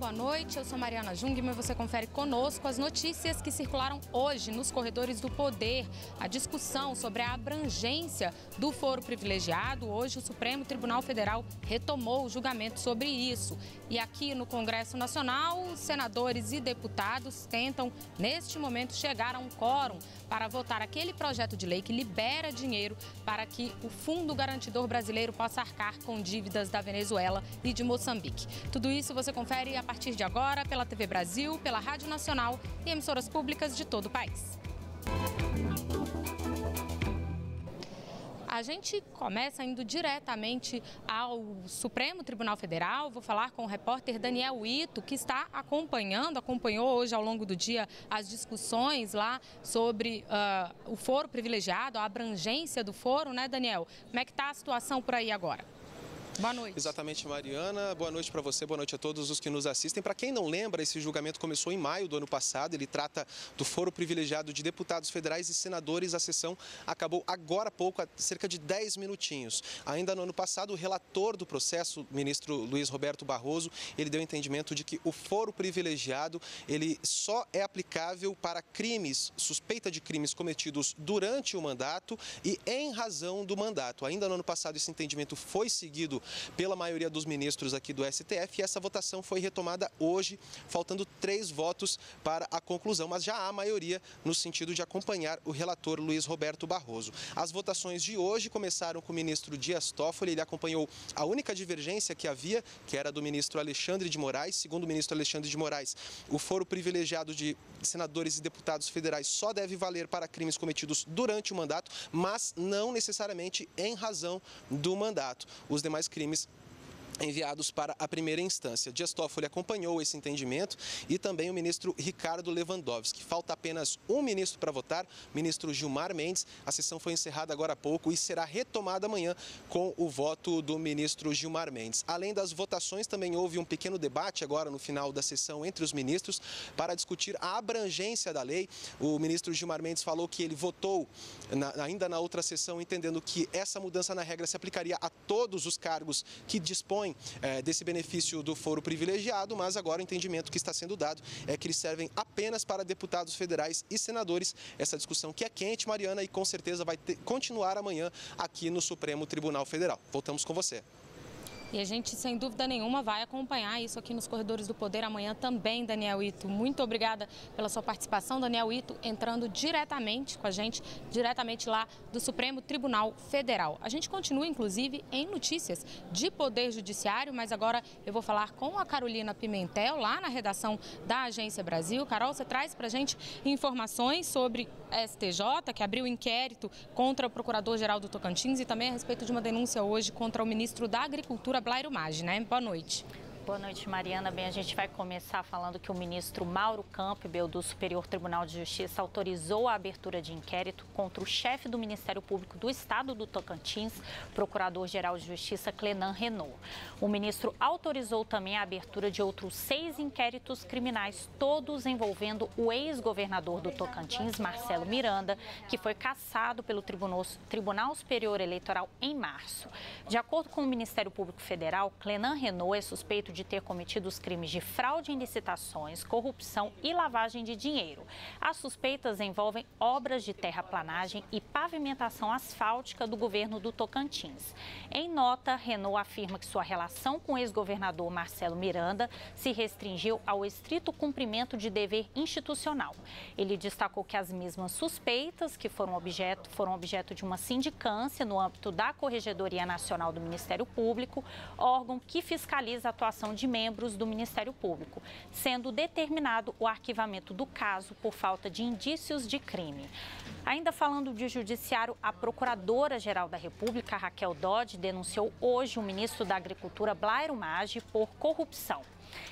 boa noite. Eu sou Mariana Jungmann e você confere conosco as notícias que circularam hoje nos corredores do poder. A discussão sobre a abrangência do foro privilegiado. Hoje o Supremo Tribunal Federal retomou o julgamento sobre isso. E aqui no Congresso Nacional, os senadores e deputados tentam, neste momento, chegar a um quórum para votar aquele projeto de lei que libera dinheiro para que o Fundo Garantidor Brasileiro possa arcar com dívidas da Venezuela e de Moçambique. Tudo isso você confere a partir de agora pela TV Brasil, pela Rádio Nacional e emissoras públicas de todo o país. A gente começa indo diretamente ao Supremo Tribunal Federal. Vou falar com o repórter Daniel Ito, que está acompanhou hoje ao longo do dia as discussões lá sobre o foro privilegiado, a abrangência do foro, né, Daniel? Como é que está a situação por aí agora? Boa noite. Exatamente, Mariana. Boa noite para você, boa noite a todos os que nos assistem. Para quem não lembra, esse julgamento começou em maio do ano passado. Ele trata do foro privilegiado de deputados federais e senadores. A sessão acabou agora há pouco, há cerca de 10 minutinhos. Ainda no ano passado, o relator do processo, o ministro Luiz Roberto Barroso, ele deu entendimento de que o foro privilegiado ele só é aplicável para crimes, suspeita de crimes cometidos durante o mandato e em razão do mandato. Ainda no ano passado, esse entendimento foi seguido pela maioria dos ministros aqui do STF e essa votação foi retomada hoje, faltando 3 votos para a conclusão, mas já há maioria no sentido de acompanhar o relator Luiz Roberto Barroso. As votações de hoje começaram com o ministro Dias Toffoli, ele acompanhou a única divergência que havia, que era do ministro Alexandre de Moraes. Segundo o ministro Alexandre de Moraes, o foro privilegiado de senadores e deputados federais só deve valer para crimes cometidos durante o mandato, mas não necessariamente em razão do mandato. Os demais crimes enviados para a primeira instância. Dias Toffoli acompanhou esse entendimento e também o ministro Ricardo Lewandowski. Falta apenas um ministro para votar, o ministro Gilmar Mendes. A sessão foi encerrada agora há pouco e será retomada amanhã com o voto do ministro Gilmar Mendes. Além das votações, também houve um pequeno debate agora no final da sessão entre os ministros para discutir a abrangência da lei. O ministro Gilmar Mendes falou que ele votou ainda na outra sessão, entendendo que essa mudança na regra se aplicaria a todos os cargos que dispõem desse benefício do foro privilegiado, mas agora o entendimento que está sendo dado é que eles servem apenas para deputados federais e senadores. Essa discussão que é quente, Mariana, e com certeza vai continuar amanhã aqui no Supremo Tribunal Federal. Voltamos com você. E a gente, sem dúvida nenhuma, vai acompanhar isso aqui nos corredores do poder amanhã também, Daniel Ito. Muito obrigada pela sua participação, Daniel Ito, entrando diretamente com a gente, diretamente lá do Supremo Tribunal Federal. A gente continua, inclusive, em notícias de Poder Judiciário, mas agora eu vou falar com a Carolina Pimentel, lá na redação da Agência Brasil. Carol, você traz para a gente informações sobre STJ, que abriu inquérito contra o Procurador-Geral do Tocantins e também a respeito de uma denúncia hoje contra o ministro da Agricultura, Blairo Maggi, né? Boa noite. Boa noite, Mariana. Bem, a gente vai começar falando que o ministro Mauro Campbell, do Superior Tribunal de Justiça, autorizou a abertura de inquérito contra o chefe do Ministério Público do Estado do Tocantins, Procurador-Geral de Justiça, Clenan Renault. O ministro autorizou também a abertura de outros 6 inquéritos criminais, todos envolvendo o ex-governador do Tocantins, Marcelo Miranda, que foi cassado pelo Tribunal Superior Eleitoral em março. De acordo com o Ministério Público Federal, Clenan Renault é suspeito de ter cometido os crimes de fraude em licitações, corrupção e lavagem de dinheiro. As suspeitas envolvem obras de terraplanagem e pavimentação asfáltica do governo do Tocantins. Em nota, Renault afirma que sua relação com o ex-governador Marcelo Miranda se restringiu ao estrito cumprimento de dever institucional. Ele destacou que as mesmas suspeitas que foram objeto de uma sindicância no âmbito da Corregedoria Nacional do Ministério Público, órgão que fiscaliza a atuação de membros do Ministério Público, sendo determinado o arquivamento do caso por falta de indícios de crime. Ainda falando de judiciário, a Procuradora-Geral da República, Raquel Dodge, denunciou hoje o ministro da Agricultura, Blairo Maggi, por corrupção.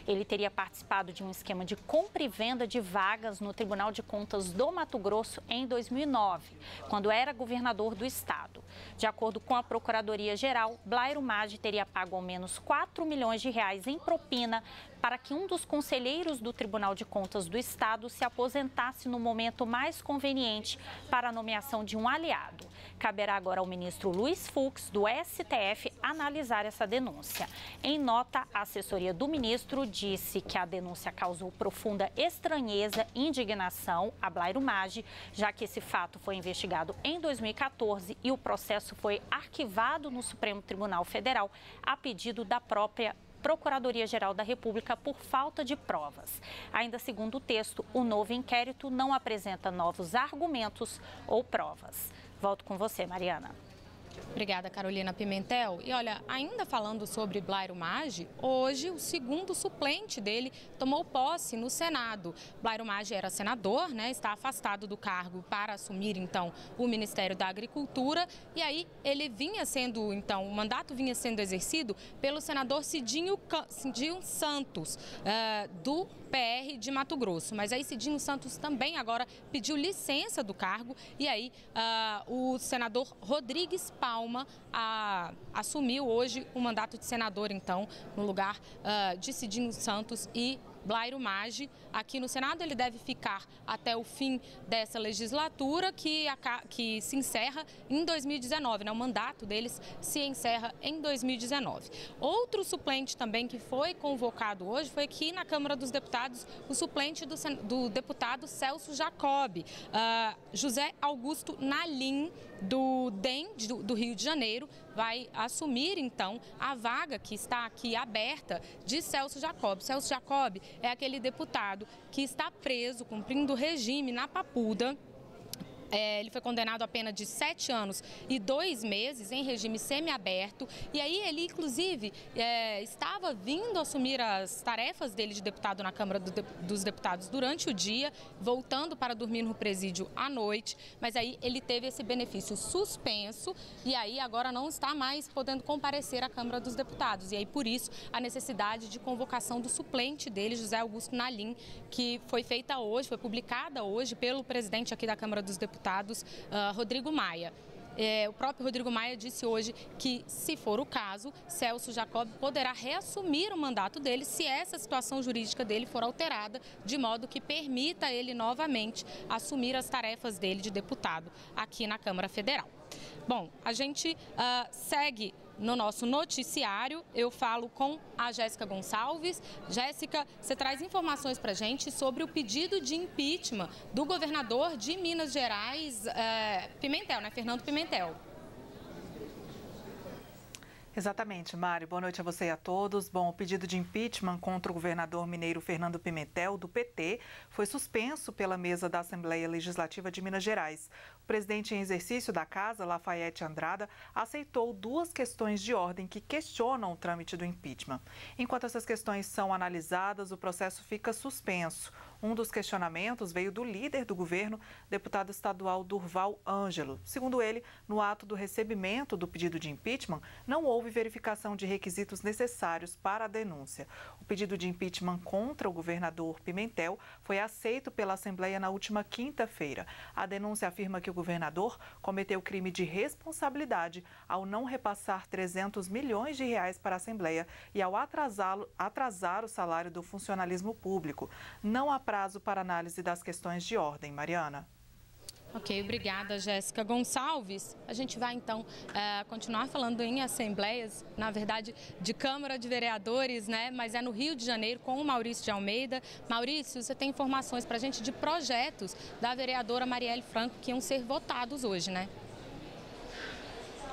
Ele teria participado de um esquema de compra e venda de vagas no Tribunal de Contas do Mato Grosso em 2009, quando era governador do estado. De acordo com a Procuradoria-Geral, Blairo Maggi teria pago ao menos 4 milhões de reais em propina para que um dos conselheiros do Tribunal de Contas do Estado se aposentasse no momento mais conveniente para a nomeação de um aliado. Caberá agora ao ministro Luiz Fux, do STF, analisar essa denúncia. Em nota, a assessoria do ministro disse que a denúncia causou profunda estranheza e indignação a Blairo Maggi, já que esse fato foi investigado em 2014 e o processo foi arquivado no Supremo Tribunal Federal a pedido da própria Procuradoria-Geral da República por falta de provas. Ainda segundo o texto, o novo inquérito não apresenta novos argumentos ou provas. Volto com você, Mariana. Obrigada, Carolina Pimentel. E olha, ainda falando sobre Blairo Maggi, hoje o segundo suplente dele tomou posse no Senado. Blairo Maggi era senador, né? Está afastado do cargo para assumir, então, o Ministério da Agricultura. E aí ele vinha sendo, então, o mandato vinha sendo exercido pelo senador Cidinho Santos, do PR de Mato Grosso. Mas aí Cidinho Santos também agora pediu licença do cargo e aí o senador Rodrigues Palma assumiu hoje o mandato de senador, então, no lugar de Cidinho Santos e Blairo Maggi. Aqui no Senado ele deve ficar até o fim dessa legislatura que se encerra em 2019, né? O mandato deles se encerra em 2019. Outro suplente também que foi convocado hoje foi aqui na Câmara dos Deputados, o suplente do deputado Celso Jacob, José Augusto Nalim, do DEM do Rio de Janeiro, vai assumir então a vaga que está aqui aberta de Celso Jacob. Celso Jacob é aquele deputado que está preso, cumprindo regime na Papuda. Ele foi condenado a pena de 7 anos e 2 meses em regime semiaberto. E aí ele, inclusive, estava vindo assumir as tarefas dele de deputado na Câmara dos Deputados durante o dia, voltando para dormir no presídio à noite. Mas aí ele teve esse benefício suspenso e aí agora não está mais podendo comparecer à Câmara dos Deputados. E aí, por isso, a necessidade de convocação do suplente dele, José Augusto Nalim, que foi feita hoje, foi publicada hoje pelo presidente aqui da Câmara dos Deputados, Rodrigo Maia. O próprio Rodrigo Maia disse hoje que, se for o caso, Celso Jacob poderá reassumir o mandato dele se essa situação jurídica dele for alterada, de modo que permita ele novamente assumir as tarefas dele de deputado aqui na Câmara Federal. Bom, a gente segue no nosso noticiário. Eu falo com a Jéssica Gonçalves. Jéssica, você traz informações para a gente sobre o pedido de impeachment do governador de Minas Gerais, Pimentel, né? Fernando Pimentel. Exatamente, Mário. Boa noite a você e a todos. Bom, o pedido de impeachment contra o governador mineiro Fernando Pimentel, do PT, foi suspenso pela mesa da Assembleia Legislativa de Minas Gerais. O presidente em exercício da Casa, Lafayette Andrada, aceitou 2 questões de ordem que questionam o trâmite do impeachment. Enquanto essas questões são analisadas, o processo fica suspenso. Um dos questionamentos veio do líder do governo, deputado estadual Durval Ângelo. Segundo ele, no ato do recebimento do pedido de impeachment, não houve verificação de requisitos necessários para a denúncia. O pedido de impeachment contra o governador Pimentel foi aceito pela Assembleia na última quinta-feira. A denúncia afirma que o governador cometeu crime de responsabilidade ao não repassar 300 milhões de reais para a Assembleia e ao atrasar o salário do funcionalismo público. Não há prazo para análise das questões de ordem. Mariana. Ok, obrigada, Jéssica Gonçalves. A gente vai, então, continuar falando em assembleias, na verdade, de Câmara de Vereadores, né? Mas é no Rio de Janeiro, com o Maurício de Almeida. Maurício, você tem informações para a gente de projetos da vereadora Marielle Franco que iam ser votados hoje, né?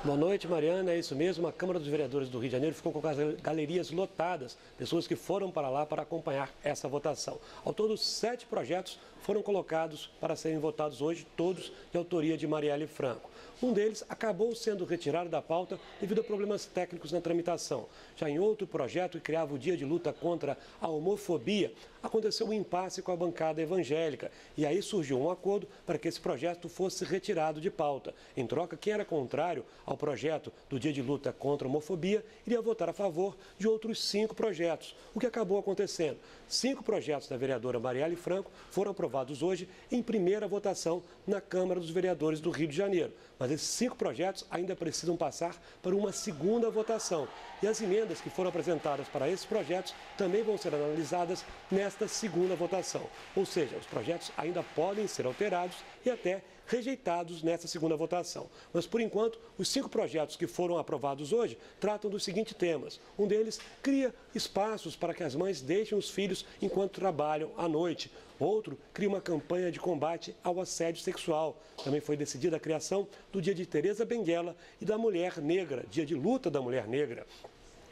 Boa noite, Mariana. É isso mesmo. A Câmara dos Vereadores do Rio de Janeiro ficou com as galerias lotadas, pessoas que foram para lá para acompanhar essa votação. Ao todo, 7 projetos foram colocados para serem votados hoje, todos de autoria de Marielle Franco. Um deles acabou sendo retirado da pauta devido a problemas técnicos na tramitação. Já em outro projeto, que criava o Dia de Luta contra a Homofobia, aconteceu um impasse com a bancada evangélica. E aí surgiu um acordo para que esse projeto fosse retirado de pauta. Em troca, quem era contrário ao projeto do Dia de Luta contra a Homofobia iria votar a favor de outros 5 projetos. O que acabou acontecendo? 5 projetos da vereadora Marielle Franco foram aprovados hoje em primeira votação na Câmara dos Vereadores do Rio de Janeiro. Mas esses 5 projetos ainda precisam passar para uma segunda votação. E as emendas que foram apresentadas para esses projetos também vão ser analisadas nesta segunda votação. Ou seja, os projetos ainda podem ser alterados e até rejeitados nessa segunda votação. Mas, por enquanto, os 5 5 projetos que foram aprovados hoje tratam dos seguintes temas. Um deles cria espaços para que as mães deixem os filhos enquanto trabalham à noite. Outro cria uma campanha de combate ao assédio sexual. Também foi decidida a criação do Dia de Teresa Benguela e da Mulher Negra, Dia de Luta da Mulher Negra.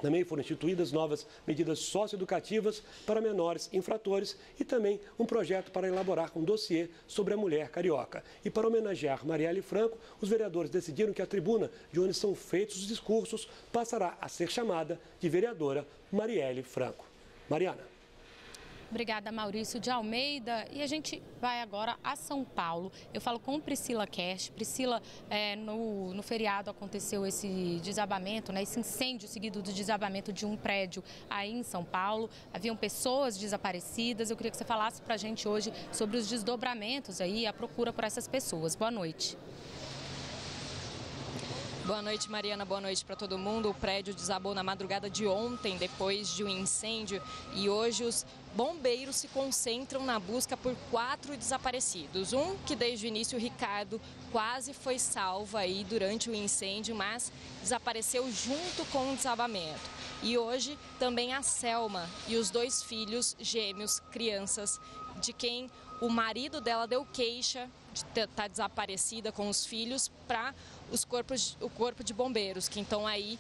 Também foram instituídas novas medidas socioeducativas para menores infratores e também um projeto para elaborar um dossiê sobre a mulher carioca. E para homenagear Marielle Franco, os vereadores decidiram que a tribuna de onde são feitos os discursos passará a ser chamada de vereadora Marielle Franco. Mariana. Obrigada, Maurício de Almeida. E a gente vai agora a São Paulo. Eu falo com Priscila Kersh. Priscila, no feriado aconteceu esse desabamento, né, esse incêndio seguido do desabamento de um prédio aí em São Paulo. Haviam pessoas desaparecidas. Eu queria que você falasse para a gente hoje sobre os desdobramentos aí, a procura por essas pessoas. Boa noite. Boa noite, Mariana. Boa noite para todo mundo. O prédio desabou na madrugada de ontem, depois de um incêndio. E hoje os bombeiros se concentram na busca por 4 desaparecidos. Um que desde o início, o Ricardo, quase foi salvo aí durante o incêndio, mas desapareceu junto com o desabamento. E hoje também a Selma e os 2 filhos gêmeos, crianças, de quem o marido dela deu queixa de estar desaparecida com os filhos para o corpo de bombeiros, que então aí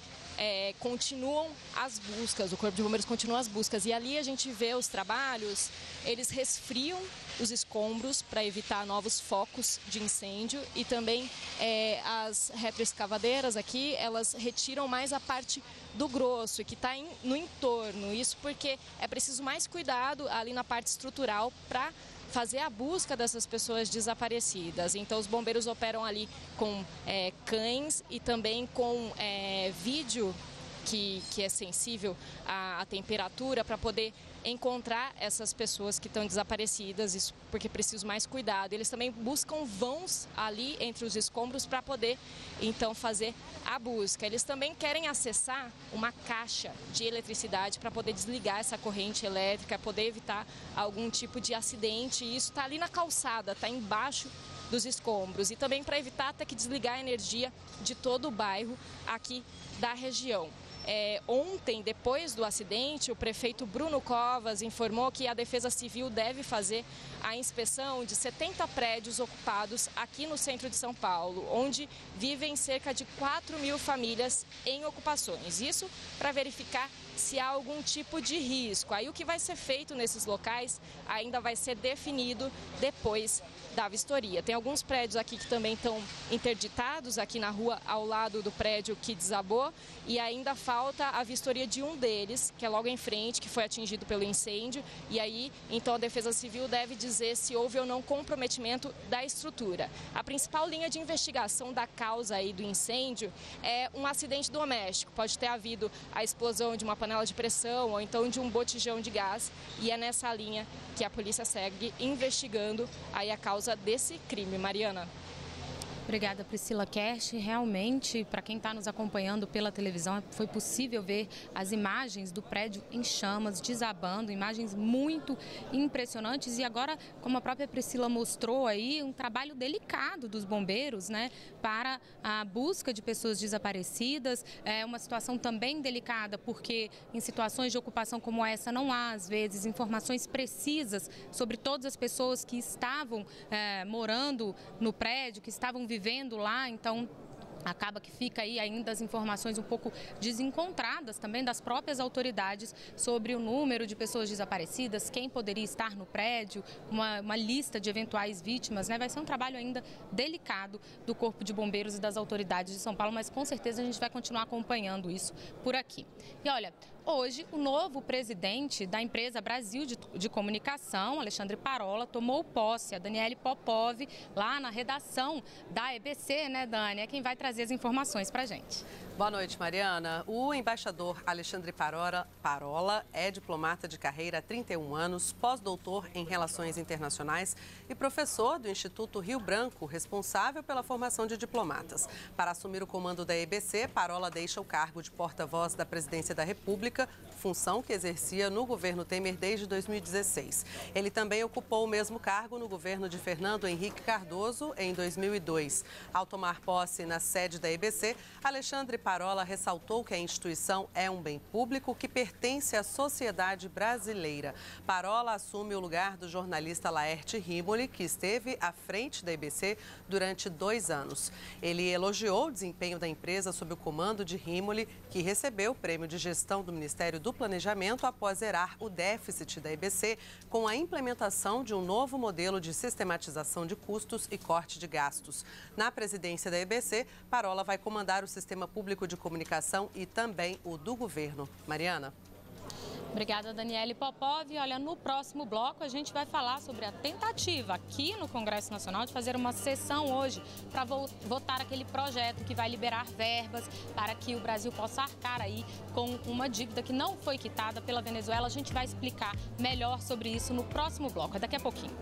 continuam as buscas, o corpo de bombeiros continua as buscas. E ali a gente vê os trabalhos, eles resfriam os escombros para evitar novos focos de incêndio e também as retroescavadeiras aqui, elas retiram mais a parte do grosso, que está no entorno. Isso porque é preciso mais cuidado ali na parte estrutural para fazer a busca dessas pessoas desaparecidas. Então, os bombeiros operam ali com cães e também com vídeo que é sensível à temperatura para poder encontrar essas pessoas que estão desaparecidas, isso porque é preciso mais cuidado. Eles também buscam vãos ali entre os escombros para poder, então, fazer a busca. Eles também querem acessar uma caixa de eletricidade para poder desligar essa corrente elétrica, poder evitar algum tipo de acidente. E isso está ali na calçada, está embaixo dos escombros. E também para evitar ter que desligar a energia de todo o bairro aqui da região. Ontem, depois do acidente, o prefeito Bruno Covas informou que a Defesa Civil deve fazer a inspeção de 70 prédios ocupados aqui no centro de São Paulo, onde vivem cerca de 4.000 famílias em ocupações. Isso para verificar se há algum tipo de risco. Aí o que vai ser feito nesses locais ainda vai ser definido depois da vistoria. Tem alguns prédios aqui que também estão interditados, aqui na rua ao lado do prédio que desabou, e ainda falta a vistoria de um deles, que é logo em frente, que foi atingido pelo incêndio, e aí então a Defesa Civil deve dizer se houve ou não comprometimento da estrutura. A principal linha de investigação da causa aí do incêndio é um acidente doméstico. Pode ter havido a explosão de uma panela de pressão ou então de um botijão de gás, e é nessa linha que a polícia segue investigando aí a causa desse crime. Mariana. Obrigada, Priscila Kersh. Realmente, para quem está nos acompanhando pela televisão, foi possível ver as imagens do prédio em chamas, desabando, imagens muito impressionantes. E agora, como a própria Priscila mostrou aí, um trabalho delicado dos bombeiros, né, para a busca de pessoas desaparecidas. É uma situação também delicada, porque em situações de ocupação como essa, não há, às vezes, informações precisas sobre todas as pessoas que estavam morando no prédio, que estavam vivendo lá, então acaba que fica aí ainda as informações um pouco desencontradas também das próprias autoridades sobre o número de pessoas desaparecidas, quem poderia estar no prédio, uma lista de eventuais vítimas, né? Vai ser um trabalho ainda delicado do Corpo de Bombeiros e das autoridades de São Paulo, mas com certeza a gente vai continuar acompanhando isso por aqui. E olha, hoje o novo presidente da empresa Brasil de Comunicação, Alexandre Parola, tomou posse. A Daniele Popov, lá na redação da EBC, né, Dani? É quem vai trazer as informações para a gente. Boa noite, Mariana. O embaixador Alexandre Parola é diplomata de carreira há 31 anos, pós-doutor em Relações Internacionais e professor do Instituto Rio Branco, responsável pela formação de diplomatas. Para assumir o comando da EBC, Parola deixa o cargo de porta-voz da Presidência da República, função que exercia no governo Temer desde 2016. Ele também ocupou o mesmo cargo no governo de Fernando Henrique Cardoso em 2002. Ao tomar posse na sede da EBC, Alexandre Parola ressaltou que a instituição é um bem público que pertence à sociedade brasileira. Parola assume o lugar do jornalista Laerte Rimoli, que esteve à frente da EBC durante 2 anos. Ele elogiou o desempenho da empresa sob o comando de Rimoli, que recebeu o prêmio de gestão do Ministério do Planejamento após zerar o déficit da EBC com a implementação de um novo modelo de sistematização de custos e corte de gastos. Na presidência da EBC, Parola vai comandar o sistema público de comunicação e também o do governo. Mariana. Obrigada, Daniele Popov. Olha, no próximo bloco a gente vai falar sobre a tentativa aqui no Congresso Nacional de fazer uma sessão hoje para votar aquele projeto que vai liberar verbas para que o Brasil possa arcar aí com uma dívida que não foi quitada pela Venezuela. A gente vai explicar melhor sobre isso no próximo bloco, daqui a pouquinho.